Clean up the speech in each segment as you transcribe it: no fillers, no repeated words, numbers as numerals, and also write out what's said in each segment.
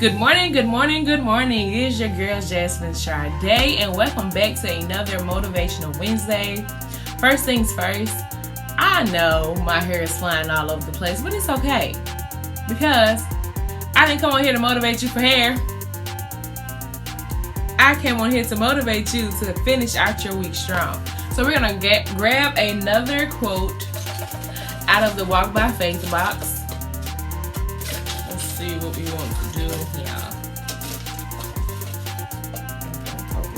Good morning. It is your girl Jasmine Sade, and welcome back to another Motivational Wednesday. First things first, I know my hair is flying all over the place, but it's okay because I didn't come on here to motivate you for hair. I came on here to motivate you to finish out your week strong. So we're going to grab another quote out of the Walk by Faith box. Let's see what we want to do here.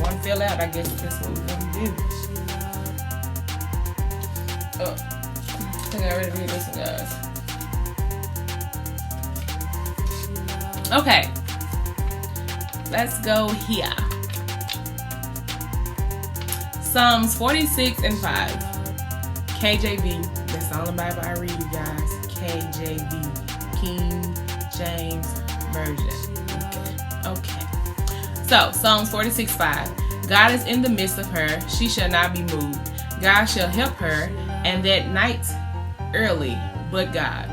One fell out, I guess that's what we're going to do. Oh, I think I already did this one, guys. Okay, let's go here. Psalms 46 and 5. KJV. That's the only Bible I read, you guys. KJV. King James Version. Okay. So, Psalms 46, 5. God is in the midst of her. She shall not be moved. God shall help her, and that night early, but God.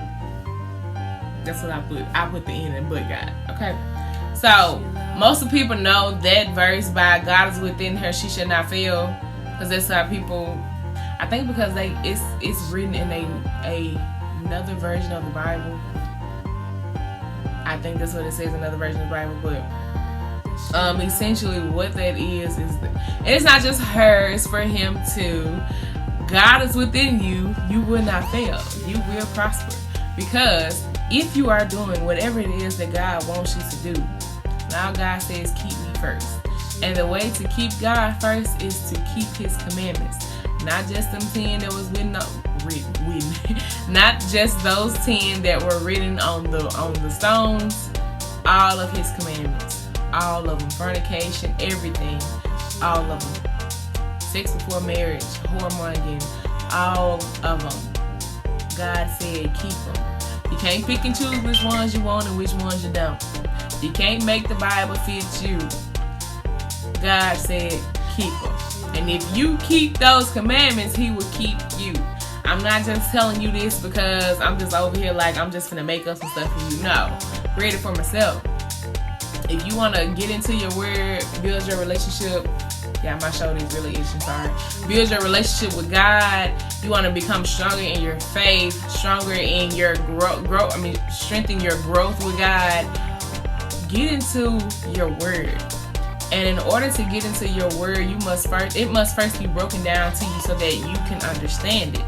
That's what I put. I put the end in, but God. Okay. So, most of the people know that verse by God is within her, she shall not fail. Because that's how people, I think because it's written in another version of the Bible. I think that's what it says, another version of the Bible. But essentially what that is it's not just her, it's for him too. God is within you. You will not fail. You will prosper. Because if you are doing whatever it is that God wants you to do, now God says keep me first. And the way to keep God first is to keep his commandments. Not just them 10 that was written, not just those 10 that were written on the stones. All of his commandments. All of them. Fornication, everything. All of them. Sex before marriage, whoremongering, all of them. God said keep them. You can't pick and choose which ones you want and which ones you don't. You can't make the Bible fit you. God said keep them. And if you keep those commandments, he will keep you. I'm not just telling you this because I'm just over here like I'm just gonna make up some stuff for you. No. Read it for myself. If you want to get into your word, build your relationship. Yeah, my shoulder is really itching, sorry. Build your relationship with God. You want to become stronger in your faith, stronger in your strengthen your growth with God. Get into your word. And in order to get into your word, it must first be broken down to you so that you can understand it.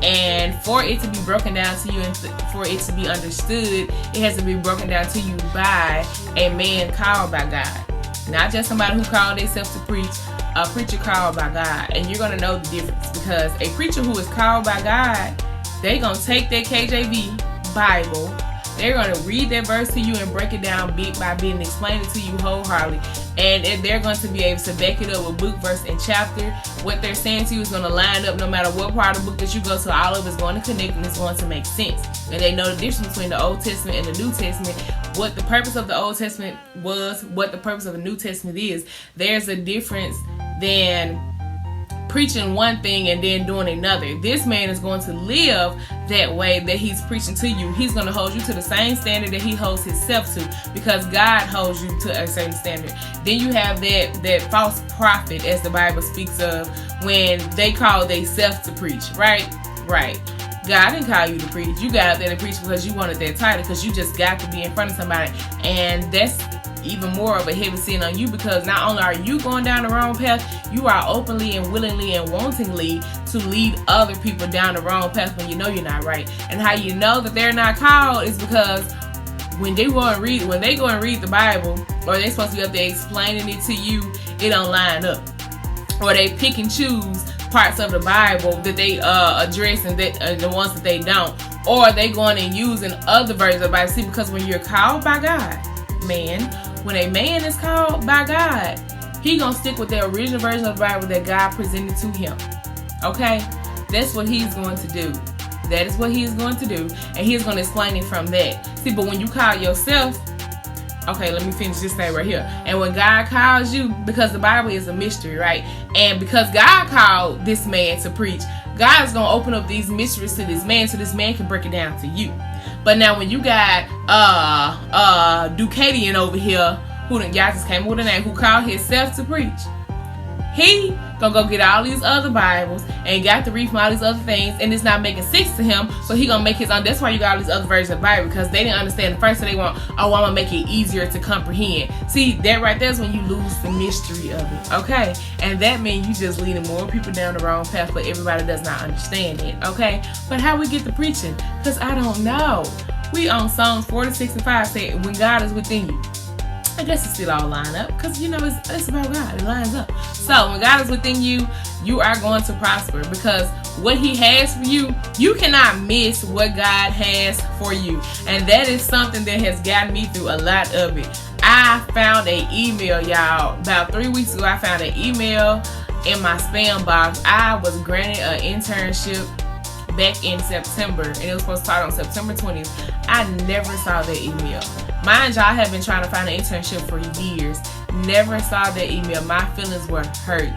And for it to be broken down to you and for it to be understood, it has to be broken down to you by a man called by God. Not just somebody who called themselves to preach, a preacher called by God. And you're going to know the difference because a preacher who is called by God, they're going to take their KJV Bible, they're going to read that verse to you and break it down bit by bit and explain it to you wholeheartedly. And they're going to be able to back it up with book, verse, and chapter. What they're saying to you is going to line up no matter what part of the book that you go to. All of it's going to connect and it's going to make sense. And they know the difference between the Old Testament and the New Testament. What the purpose of the Old Testament was, what the purpose of the New Testament is. There's a difference than preaching one thing and then doing another. This man is going to live that way that he's preaching to you. He's going to hold you to the same standard that he holds himself to because God holds you to a certain standard. Then you have that false prophet, as the Bible speaks of, when they call themselves to preach, right? Right. God didn't call you to preach. You got out there to preach because you wanted that title, because you just got to be in front of somebody. And that's even more of a heavy sin on you because not only are you going down the wrong path, you are openly and willingly and wantingly to lead other people down the wrong path when you know you're not right. And how you know that they're not called is because when they go and read the Bible, or they're supposed to be up there explaining it to you, it don't line up. Or they pick and choose parts of the Bible that they address and the ones that they don't. Or they going and using other versions of the Bible. See, because when you're called by God, when a man is called by God, he gonna stick with the original version of the Bible that God presented to him. Okay? That's what he's going to do. That is what he is going to do. And he's going to explain it from that. See, but when you call yourself, okay, let me finish this thing right here. And when God calls you, because the Bible is a mystery, right? And because God called this man to preach, God's gonna open up these mysteries to this man so this man can break it down to you. But now when you got Ducadian over here, who y'all just came up with a name, who called himself to preach, he gonna go get all these other Bibles and got to read from all these other things, and it's not making sense to him, so he gonna make his own. That's why you got all these other versions of the Bible, because they didn't understand the first, so they want, oh, I'm gonna make it easier to comprehend. See, that right there is when you lose the mystery of it, okay? And that means you just leading more people down the wrong path, but everybody does not understand it, okay? But how we get to preaching? Because I don't know. We on Psalms 46:5 say, when God is within you. I guess it still all line up, because you know it's about God. It lines up. So when God is within you, you are going to prosper, because what he has for you, you cannot miss what God has for you. And that is something that has gotten me through a lot of it. I found an email, y'all, about 3 weeks ago. I found an email in my spam box. I was granted an internship back in September, and it was supposed to start on September 20th. I never saw that email. Mind y'all, I have been trying to find an internship for years. Never saw that email. My feelings were hurt.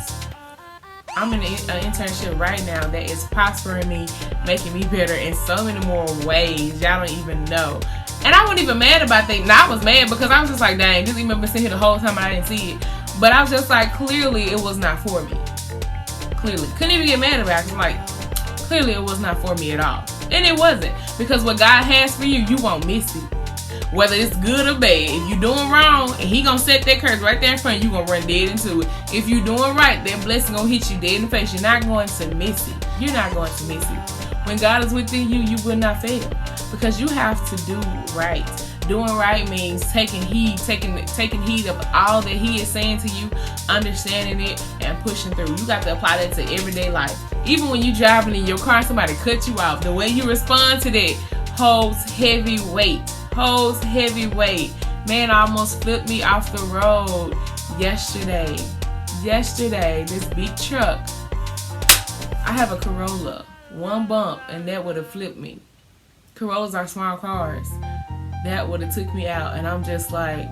I'm in an internship right now that is prospering me, making me better in so many more ways. Y'all don't even know. And I wasn't even mad about that. Now I was mad because I was just like, dang, this email been sitting here the whole time and I didn't see it. But I was just like, clearly it was not for me. Clearly. Couldn't even get mad about it. I'm like, clearly it was not for me at all. And it wasn't. Because what God has for you, you won't miss it. Whether it's good or bad. If you're doing wrong, and he gonna set that curse right there in front of you, gonna run dead into it. If you're doing right, that blessing gonna hit you dead in the face. You're not going to miss it. You're not going to miss it. When God is within you, you will not fail. Because you have to do right. Doing right means taking heed of all that he is saying to you, understanding it, and pushing through. You got to apply that to everyday life. Even when you're driving in your car and somebody cut you off, the way you respond to that holds heavy weight. Holds heavy weight. Man almost flipped me off the road yesterday. This big truck. I have a Corolla. One bump and that would have flipped me. Corollas are small cars. That would have took me out, and I'm just like,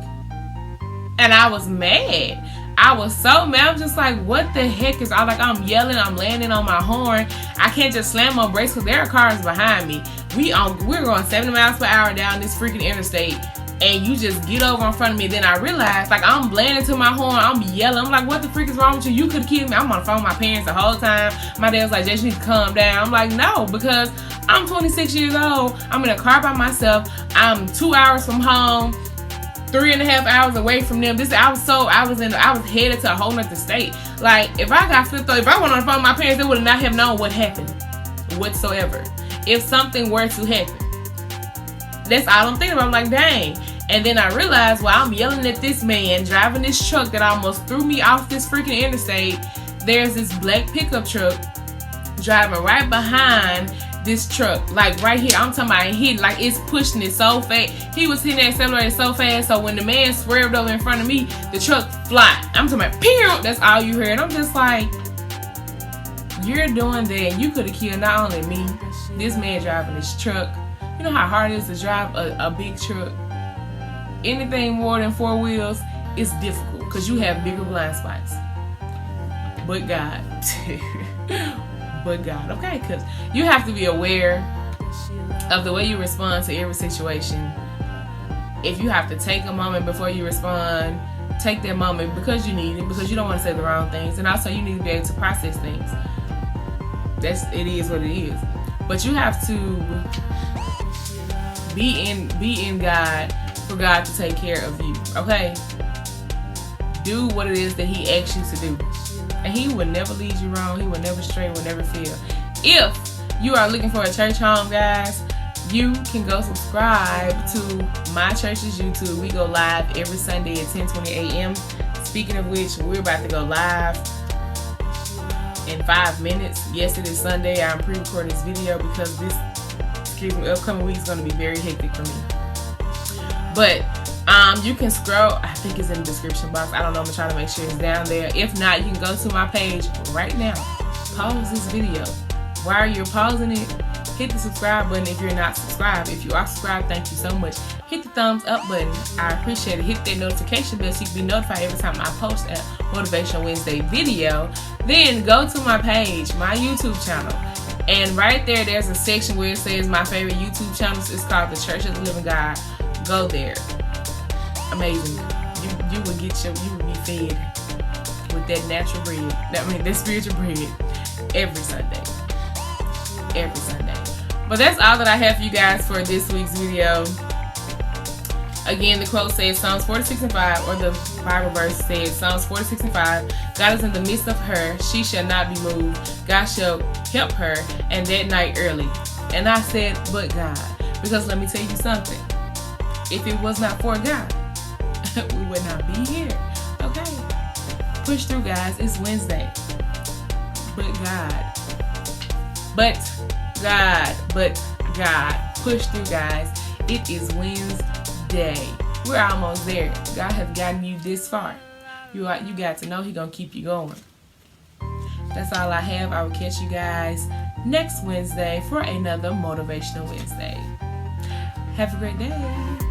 and I was mad. I was so mad. I'm just like, what the heck is all, like, I'm yelling, I'm landing on my horn. I can't just slam on brakes because there are cars behind me. We're going 70 miles per hour down this freaking interstate, and you just get over in front of me. Then I realized, like, I'm blanding to my horn, I'm yelling. I'm like, what the freak is wrong with you? You could have killed me. I'm on the phone with my parents the whole time. My dad was like, Jay, you need to calm down. I'm like, no, because I'm 26 years old. I'm in a car by myself. I'm 2 hours from home, 3.5 hours away from them. I was headed to a whole nother state. Like, if I got flipped over, if I went on the phone with my parents, they would not have known what happened whatsoever. If something were to happen. That's all I'm thinking about. I'm like, dang. And then I realized while I'm yelling at this man driving this truck that almost threw me off this freaking interstate, there's this black pickup truck driving right behind this truck, like right here. I'm talking about hitting, like it's pushing it so fast. He was hitting the accelerator so fast, so when the man swerved over in front of me, the truck fly. I'm talking about, pew! That's all you heard. I'm just like, you're doing that. You could have killed not only me, this man driving this truck. You know how hard it is to drive a big truck? Anything more than 4 wheels is difficult because you have bigger blind spots. But God. But God, okay? Because you have to be aware of the way you respond to every situation. If you have to take a moment before you respond, take that moment because you need it, because you don't want to say the wrong things, and also you need to be able to process things. It is what it is. But you have to be in God for God to take care of you, okay? Do what it is that he asks you to do. And he will never lead you wrong. He will never stray, will never fail. If you are looking for a church home, guys, you can go subscribe to my church's YouTube. We go live every Sunday at 10:20 a.m. Speaking of which, we're about to go live in 5 minutes. Yes, it is Sunday. I'm pre-recording this video because this upcoming week is going to be very hectic for me. But you can scroll. I think it's in the description box. I don't know. I'm going to try to make sure it's down there. If not, you can go to my page right now. Pause this video. While you're pausing it, hit the subscribe button if you're not subscribed. If you are subscribed, thank you so much. Hit the thumbs up button. I appreciate it. Hit that notification bell so you can be notified every time I post a Motivational Wednesday video. Then go to my page, my YouTube channel. And right there's a section where it says my favorite YouTube channels. It's called The Church of the Living God. Go there. Amazing. You will be fed with that natural bread. That spiritual bread every Sunday. Every Sunday. But that's all that I have for you guys for this week's video. Again, the quote says Psalms 46:5, or the Bible verse says Psalms 46:5. God is in the midst of her; she shall not be moved. God shall help her, and that night early. And I said, but God, because let me tell you something. If it was not for God, we would not be here. Okay, push through, guys. It's Wednesday. But God, push through, guys. It is Wednesday. We're almost there. God has gotten you this far. You got to know He gonna keep you going. That's all I have. I will catch you guys next Wednesday for another Motivational Wednesday. Have a great day.